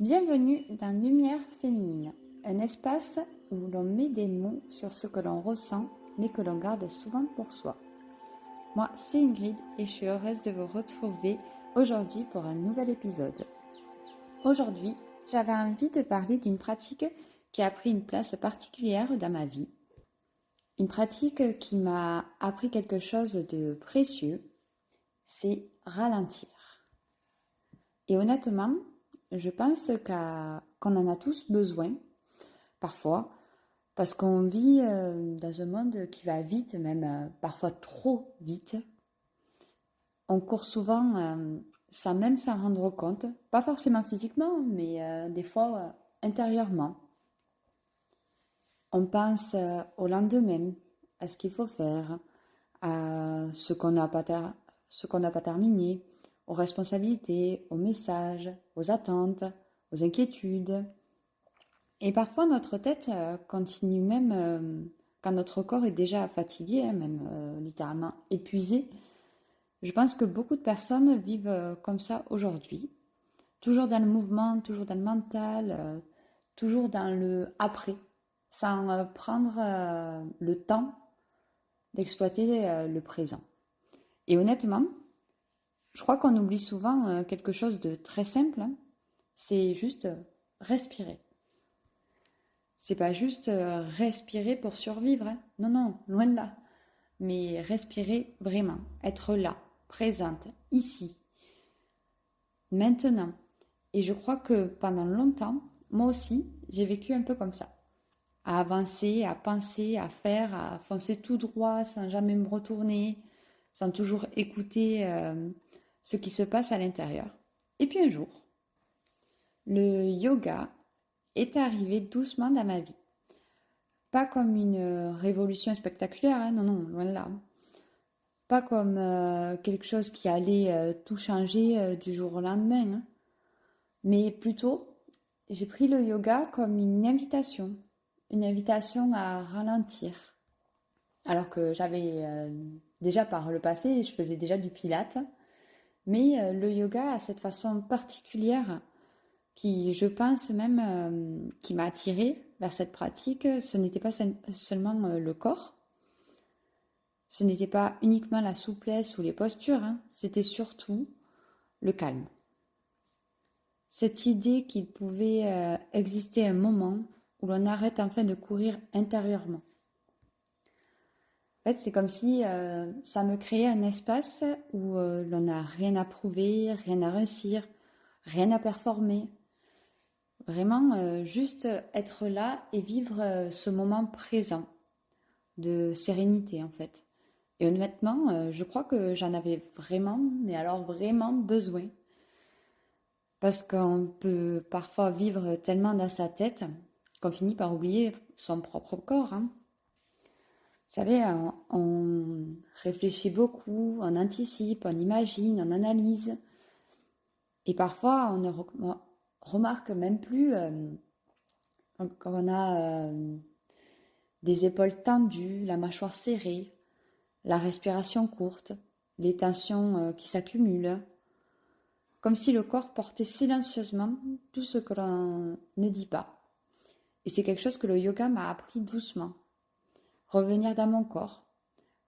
Bienvenue dans Lumière féminine, un espace où l'on met des mots sur ce que l'on ressent mais que l'on garde souvent pour soi. Moi, c'est Ingrid et je suis heureuse de vous retrouver aujourd'hui pour un nouvel épisode. Aujourd'hui, j'avais envie de parler d'une pratique qui a pris une place particulière dans ma vie. Une pratique qui m'a appris quelque chose de précieux, c'est ralentir. Et honnêtement, je pense qu'on en a tous besoin, parfois, parce qu'on vit dans un monde qui va vite, même parfois trop vite. On court souvent sans même s'en rendre compte, pas forcément physiquement, mais des fois intérieurement. On pense au lendemain, à ce qu'il faut faire, à ce qu'on n'a pas terminé, aux responsabilités, aux messages, aux attentes, aux inquiétudes. Et parfois notre tête continue même quand notre corps est déjà fatigué, hein, même littéralement épuisé. Je pense que beaucoup de personnes vivent comme ça aujourd'hui, toujours dans le mouvement, toujours dans le mental, toujours dans le après, sans prendre le temps d'exploiter le présent. Et honnêtement, je crois qu'on oublie souvent quelque chose de très simple, hein. C'est juste respirer. C'est pas juste respirer pour survivre, hein. Non, non, loin de là. Mais respirer vraiment, être là, présente, ici, maintenant. Et je crois que pendant longtemps, moi aussi, j'ai vécu un peu comme ça. À avancer, à penser, à faire, à foncer tout droit sans jamais me retourner, sans toujours écouter ce qui se passe à l'intérieur. Et puis un jour, le yoga est arrivé doucement dans ma vie. Pas comme une révolution spectaculaire, hein, non, non, loin de là. Pas comme quelque chose qui allait tout changer du jour au lendemain, hein. Mais plutôt, j'ai pris le yoga comme une invitation à ralentir. Alors que j'avais déjà par le passé, je faisais déjà du pilate, mais le yoga a cette façon particulière qui, je pense même, qui m'a attirée vers cette pratique. Ce n'était pas seulement le corps, ce n'était pas uniquement la souplesse ou les postures, hein, c'était surtout le calme. Cette idée qu'il pouvait exister un moment où l'on arrête enfin de courir intérieurement. En fait, c'est comme si ça me créait un espace où l'on n'a rien à prouver, rien à réussir, rien à performer. Vraiment, juste être là et vivre ce moment présent de sérénité, en fait. Et honnêtement, je crois que j'en avais vraiment, mais alors vraiment besoin. Parce qu'on peut parfois vivre tellement dans sa tête qu'on finit par oublier son propre corps, hein. Vous savez, on réfléchit beaucoup, on anticipe, on imagine, on analyse. Et parfois, on ne remarque même plus quand on a des épaules tendues, la mâchoire serrée, la respiration courte, les tensions qui s'accumulent. Comme si le corps portait silencieusement tout ce que l'on ne dit pas. Et c'est quelque chose que le yoga m'a appris doucement. Revenir dans mon corps.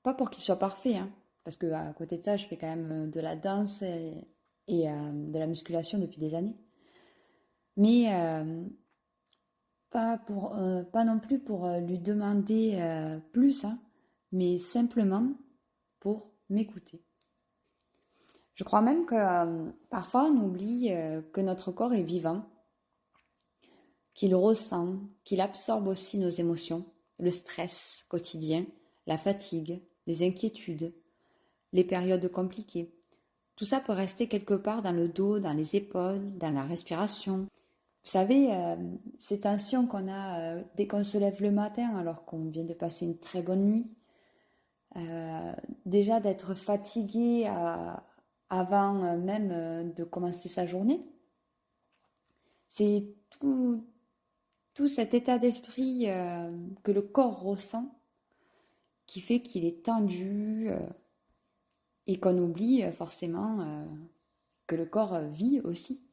Pas pour qu'il soit parfait, hein, parce qu'à côté de ça, je fais quand même de la danse et de la musculation depuis des années. Mais pas non plus pour lui demander plus, hein, mais simplement pour m'écouter. Je crois même que parfois on oublie que notre corps est vivant, qu'il ressent, qu'il absorbe aussi nos émotions, le stress quotidien, la fatigue, les inquiétudes, les périodes compliquées. Tout ça peut rester quelque part dans le dos, dans les épaules, dans la respiration. Vous savez, ces tensions qu'on a dès qu'on se lève le matin alors qu'on vient de passer une très bonne nuit, déjà d'être fatigué avant même de commencer sa journée, c'est tout cet état d'esprit que le corps ressent qui fait qu'il est tendu et qu'on oublie forcément que le corps vit aussi.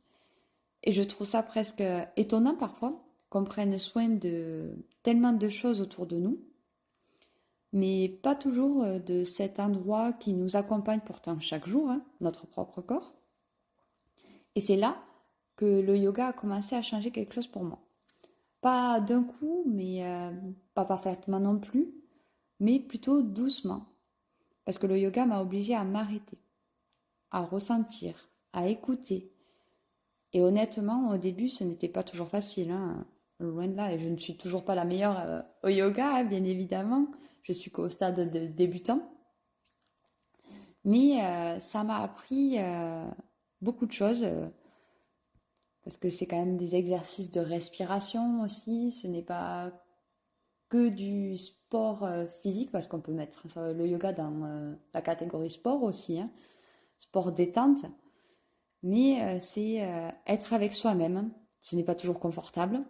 Et je trouve ça presque étonnant parfois qu'on prenne soin de tellement de choses autour de nous, mais pas toujours de cet endroit qui nous accompagne pourtant chaque jour, hein, notre propre corps. Et c'est là que le yoga a commencé à changer quelque chose pour moi. Pas d'un coup, mais pas parfaitement non plus, mais plutôt doucement. Parce que le yoga m'a obligée à m'arrêter, à ressentir, à écouter. Et honnêtement, au début, ce n'était pas toujours facile, hein, loin de là. Et je ne suis toujours pas la meilleure au yoga, hein, bien évidemment. Je suis qu'au stade de débutant. Mais ça m'a appris beaucoup de choses. Parce que c'est quand même des exercices de respiration aussi. Ce n'est pas que du sport physique, parce qu'on peut mettre le yoga dans la catégorie sport aussi, hein, sport détente. Mais c'est être avec soi-même. Ce n'est pas toujours confortable.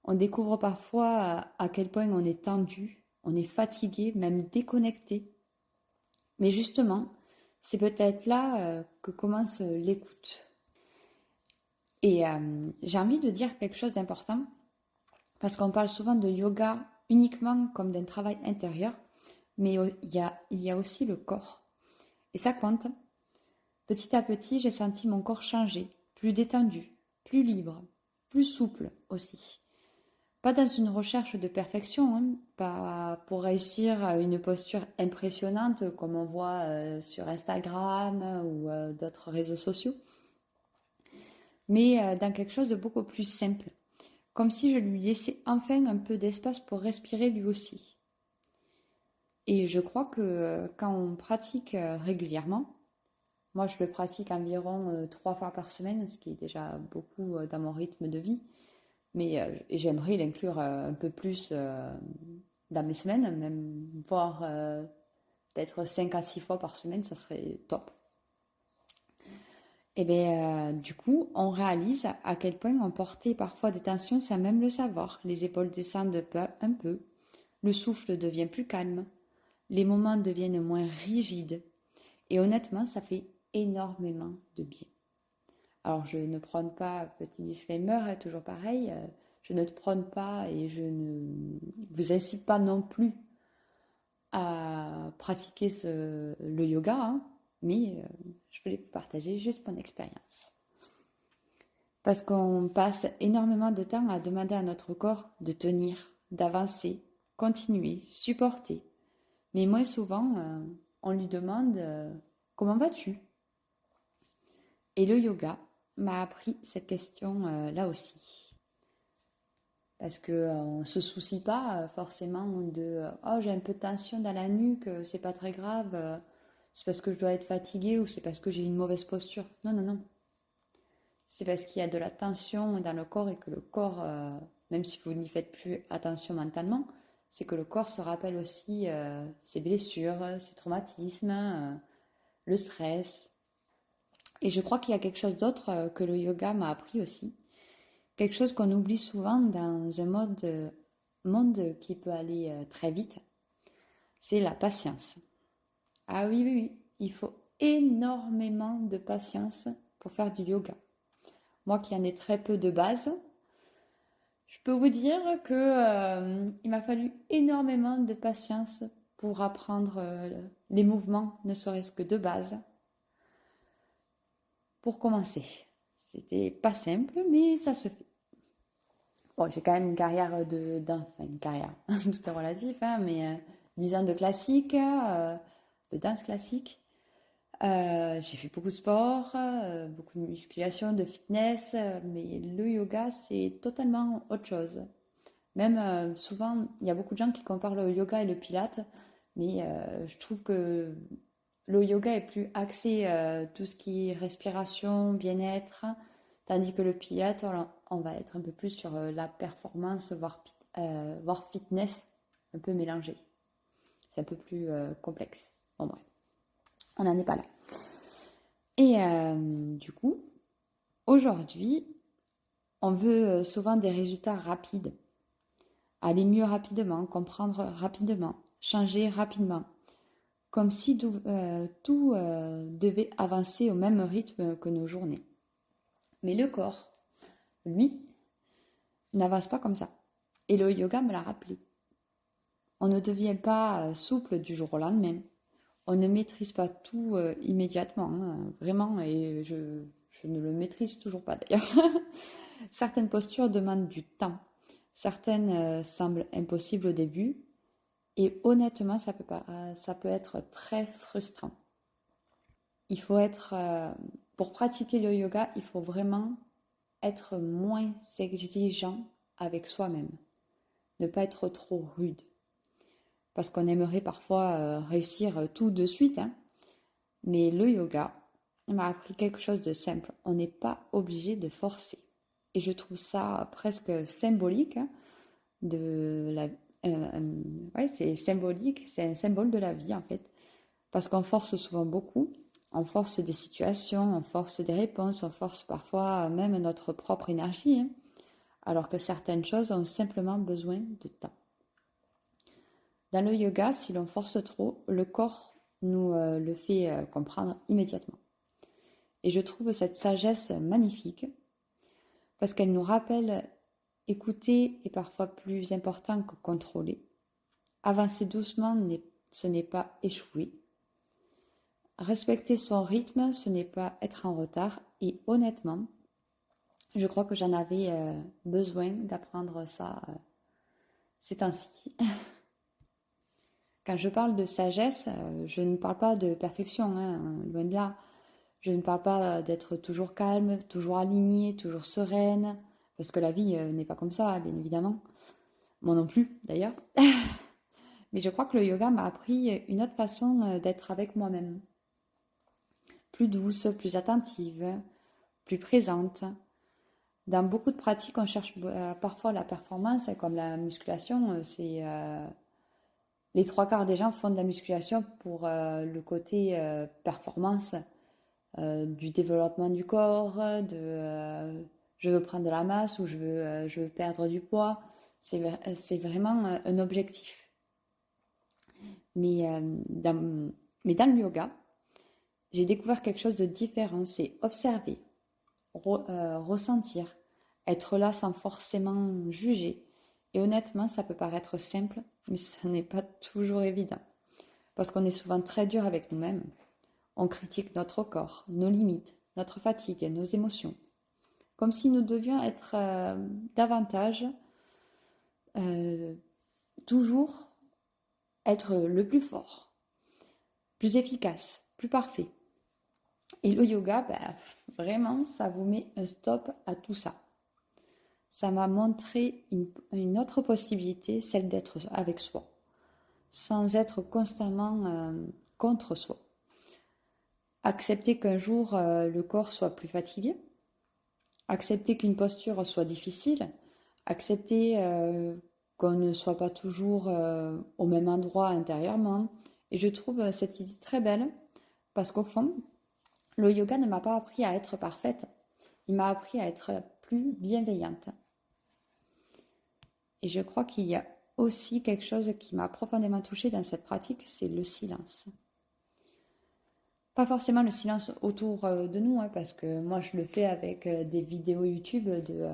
On découvre parfois à quel point on est tendu, on est fatigué, même déconnecté. Mais justement, c'est peut-être là que commence l'écoute. Et j'ai envie de dire quelque chose d'important, parce qu'on parle souvent de yoga uniquement comme d'un travail intérieur, mais il y a aussi le corps. Et ça compte. Petit à petit, j'ai senti mon corps changer, plus détendu, plus libre, plus souple aussi. Pas dans une recherche de perfection, hein, pas pour réussir à une posture impressionnante comme on voit sur Instagram ou d'autres réseaux sociaux, mais dans quelque chose de beaucoup plus simple, comme si je lui laissais enfin un peu d'espace pour respirer lui aussi. Et je crois que quand on pratique régulièrement, moi je le pratique environ 3 fois par semaine, ce qui est déjà beaucoup dans mon rythme de vie, mais j'aimerais l'inclure un peu plus dans mes semaines, même voire peut-être 5 à 6 fois par semaine, ça serait top. Et bien, du coup, on réalise à quel point on portait parfois des tensions sans même le savoir. Les épaules descendent un peu, le souffle devient plus calme, les moments deviennent moins rigides. Et honnêtement, ça fait énormément de bien. Alors, je ne prône pas, petit disclaimer, hein, toujours pareil, je ne te prône pas et je ne vous incite pas non plus à pratiquer le yoga, hein, mais je voulais vous partager juste mon expérience. Parce qu'on passe énormément de temps à demander à notre corps de tenir, d'avancer, continuer, supporter. Mais moins souvent, on lui demande comment vas-tu? Et le yoga m'a appris cette question là aussi. Parce qu'on ne se soucie pas forcément de oh, j'ai un peu de tension dans la nuque, c'est pas très grave, c'est parce que je dois être fatiguée ou c'est parce que j'ai une mauvaise posture. Non, non, non. C'est parce qu'il y a de la tension dans le corps et que le corps, même si vous n'y faites plus attention mentalement, c'est que le corps se rappelle aussi ses blessures, ses traumatismes, le stress. Et je crois qu'il y a quelque chose d'autre que le yoga m'a appris aussi. Quelque chose qu'on oublie souvent dans un monde qui peut aller très vite, c'est la patience. Ah oui, oui, oui, il faut énormément de patience pour faire du yoga. Moi qui en ai très peu de base, je peux vous dire que il m'a fallu énormément de patience pour apprendre les mouvements, ne serait-ce que de base, pour commencer. C'était pas simple, mais ça se fait. Bon, j'ai quand même une carrière une carrière, tout est relatif, hein, mais 10 ans de classique, de danse classique. J'ai fait beaucoup de sport, beaucoup de musculation, de fitness, mais le yoga, c'est totalement autre chose. Même souvent, il y a beaucoup de gens qui comparent le yoga et le pilate, mais je trouve que le yoga est plus axé tout ce qui est respiration, bien-être, tandis que le pilate, on va être un peu plus sur la performance, voire fitness, un peu mélangé. C'est un peu plus complexe. Bon bref, on n'en est pas là. Et du coup, aujourd'hui, on veut souvent des résultats rapides, aller mieux rapidement, comprendre rapidement, changer rapidement, comme si tout devait avancer au même rythme que nos journées. Mais le corps, lui, n'avance pas comme ça. Et le yoga me l'a rappelé. On ne devient pas souple du jour au lendemain. On ne maîtrise pas tout immédiatement, hein, vraiment, et je ne le maîtrise toujours pas d'ailleurs. Certaines postures demandent du temps. Certaines semblent impossibles au début. Et honnêtement, ça peut être très frustrant. Il faut être, pour pratiquer le yoga, il faut vraiment être moins exigeant avec soi-même. Ne pas être trop rude. Parce qu'on aimerait parfois réussir tout de suite, hein. Mais le yoga m'a appris quelque chose de simple. On n'est pas obligé de forcer. Et je trouve ça presque symbolique, hein, de la... ouais, c'est symbolique, c'est un symbole de la vie en fait. Parce qu'on force souvent beaucoup. On force des situations, on force des réponses, on force parfois même notre propre énergie, hein, alors que certaines choses ont simplement besoin de temps. Dans le yoga, si l'on force trop, le corps nous le fait comprendre immédiatement. Et je trouve cette sagesse magnifique parce qu'elle nous rappelle écouter est parfois plus important que contrôler. Avancer doucement, ce n'est pas échouer. Respecter son rythme, ce n'est pas être en retard. Et honnêtement, je crois que j'en avais besoin d'apprendre ça ces temps-ci. Quand je parle de sagesse, je ne parle pas de perfection, hein, loin de là. Je ne parle pas d'être toujours calme, toujours alignée, toujours sereine, parce que la vie n'est pas comme ça, bien évidemment. Moi non plus, d'ailleurs. Mais je crois que le yoga m'a appris une autre façon d'être avec moi-même. Plus douce, plus attentive, plus présente. Dans beaucoup de pratiques, on cherche parfois la performance, comme la musculation. Les trois quarts des gens font de la musculation pour le côté performance du développement du corps, je veux prendre de la masse ou je veux perdre du poids. C'est vraiment un objectif. Mais, mais dans le yoga, j'ai découvert quelque chose de différent. C'est observer, ressentir, être là sans forcément juger. Et honnêtement, ça peut paraître simple, mais ce n'est pas toujours évident. Parce qu'on est souvent très dur avec nous-mêmes. On critique notre corps, nos limites, notre fatigue, nos émotions. Comme si nous devions être davantage, toujours être le plus fort, plus efficace, plus parfait. Et le yoga, vraiment, ça vous met un stop à tout ça. Ça m'a montré une autre possibilité, celle d'être avec soi, sans être constamment contre soi. Accepter qu'un jour le corps soit plus fatigué, accepter qu'une posture soit difficile, accepter qu'on ne soit pas toujours au même endroit intérieurement. Et je trouve cette idée très belle parce qu'au fond, le yoga ne m'a pas appris à être parfaite, il m'a appris à être plus bienveillante. Et je crois qu'il y a aussi quelque chose qui m'a profondément touchée dans cette pratique, c'est le silence. Pas forcément le silence autour de nous, hein, parce que moi je le fais avec des vidéos YouTube de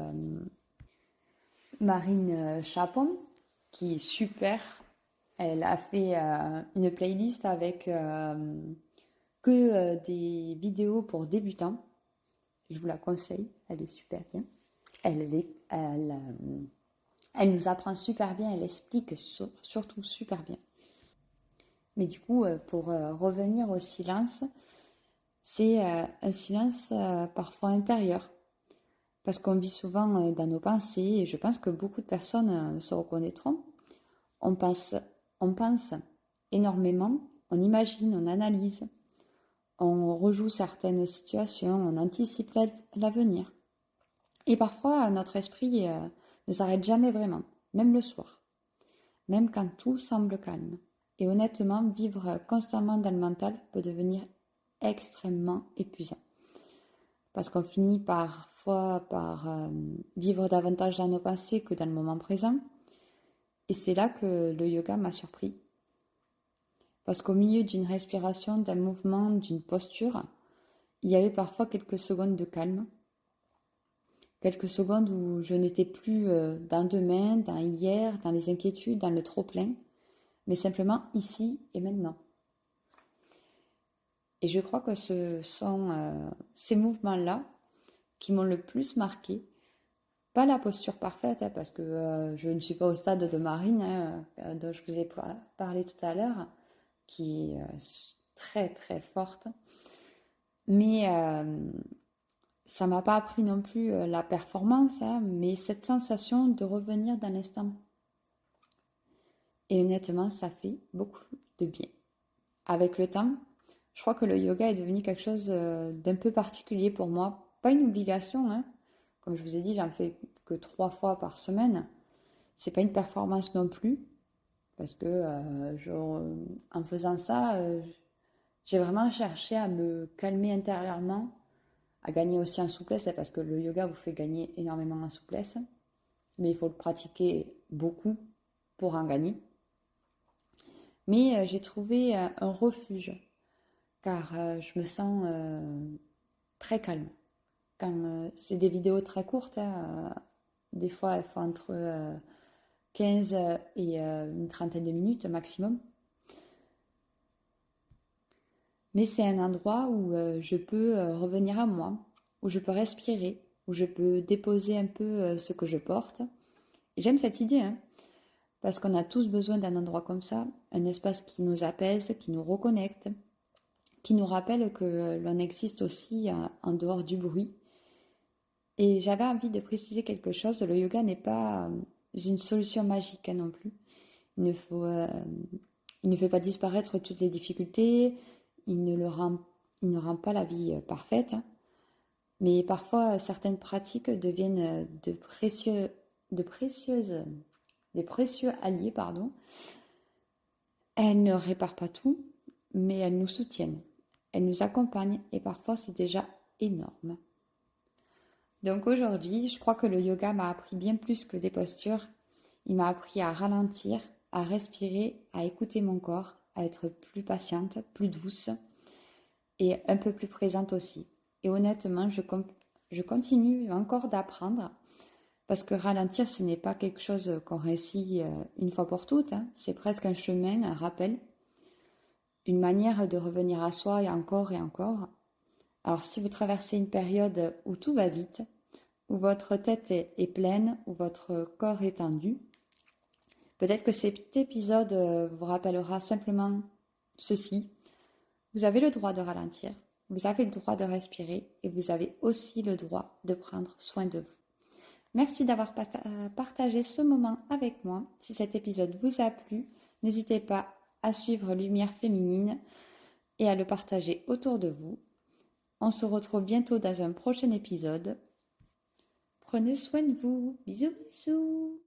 Marine Chapon, qui est super. Elle a fait une playlist avec que des vidéos pour débutants. Je vous la conseille, elle est super bien. Elle nous apprend super bien, elle explique surtout super bien. Mais du coup, pour revenir au silence, c'est un silence parfois intérieur. Parce qu'on vit souvent dans nos pensées, et je pense que beaucoup de personnes se reconnaîtront. On pense énormément, on imagine, on analyse, on rejoue certaines situations, on anticipe l'avenir. Et parfois, notre esprit ne s'arrête jamais vraiment, même le soir, même quand tout semble calme. Et honnêtement, vivre constamment dans le mental peut devenir extrêmement épuisant. Parce qu'on finit parfois par vivre davantage dans nos pensées que dans le moment présent. Et c'est là que le yoga m'a surpris. Parce qu'au milieu d'une respiration, d'un mouvement, d'une posture, il y avait parfois quelques secondes de calme. quelques secondes où je n'étais plus dans demain, dans hier, dans les inquiétudes, dans le trop-plein, mais simplement ici et maintenant. Et je crois que ce sont ces mouvements-là qui m'ont le plus marqué. Pas la posture parfaite, hein, parce que je ne suis pas au stade de Marine, hein, dont je vous ai parlé tout à l'heure, qui est très très forte. Mais ça m'a pas appris non plus la performance, hein, mais cette sensation de revenir dans l'instant. Et honnêtement, ça fait beaucoup de bien. Avec le temps, je crois que le yoga est devenu quelque chose d'un peu particulier pour moi. Pas une obligation, hein. Comme je vous ai dit, j'en fais que 3 fois par semaine. C'est pas une performance non plus, parce que en faisant ça, j'ai vraiment cherché à me calmer intérieurement, à gagner aussi en souplesse, hein, parce que le yoga vous fait gagner énormément en souplesse, mais il faut le pratiquer beaucoup pour en gagner. Mais j'ai trouvé un refuge, car je me sens très calme. Quand c'est des vidéos très courtes, hein, des fois elles font entre 15 et une trentaine de minutes maximum. Mais c'est un endroit où je peux revenir à moi, où je peux respirer, où je peux déposer un peu ce que je porte. Et j'aime cette idée, hein, parce qu'on a tous besoin d'un endroit comme ça, un espace qui nous apaise, qui nous reconnecte, qui nous rappelle que l'on existe aussi en dehors du bruit. Et j'avais envie de préciser quelque chose, le yoga n'est pas une solution magique, hein, non plus. Il ne faut, il ne fait pas disparaître toutes les difficultés, il ne rend pas la vie parfaite, hein. Mais parfois certaines pratiques deviennent des précieux alliés, pardon. Elles ne réparent pas tout, mais elles nous soutiennent, elles nous accompagnent et parfois c'est déjà énorme. Donc aujourd'hui, je crois que le yoga m'a appris bien plus que des postures. Il m'a appris à ralentir, à respirer, à écouter mon corps, à être plus patiente, plus douce et un peu plus présente aussi. Et honnêtement, je continue encore d'apprendre parce que ralentir, ce n'est pas quelque chose qu'on réussit une fois pour toutes, hein. C'est presque un chemin, un rappel, une manière de revenir à soi et encore et encore. Alors si vous traversez une période où tout va vite, où votre tête est pleine, où votre corps est tendu, peut-être que cet épisode vous rappellera simplement ceci. Vous avez le droit de ralentir, vous avez le droit de respirer et vous avez aussi le droit de prendre soin de vous. Merci d'avoir partagé ce moment avec moi. Si cet épisode vous a plu, n'hésitez pas à suivre Lumière Féminine et à le partager autour de vous. On se retrouve bientôt dans un prochain épisode. Prenez soin de vous. Bisous, bisous.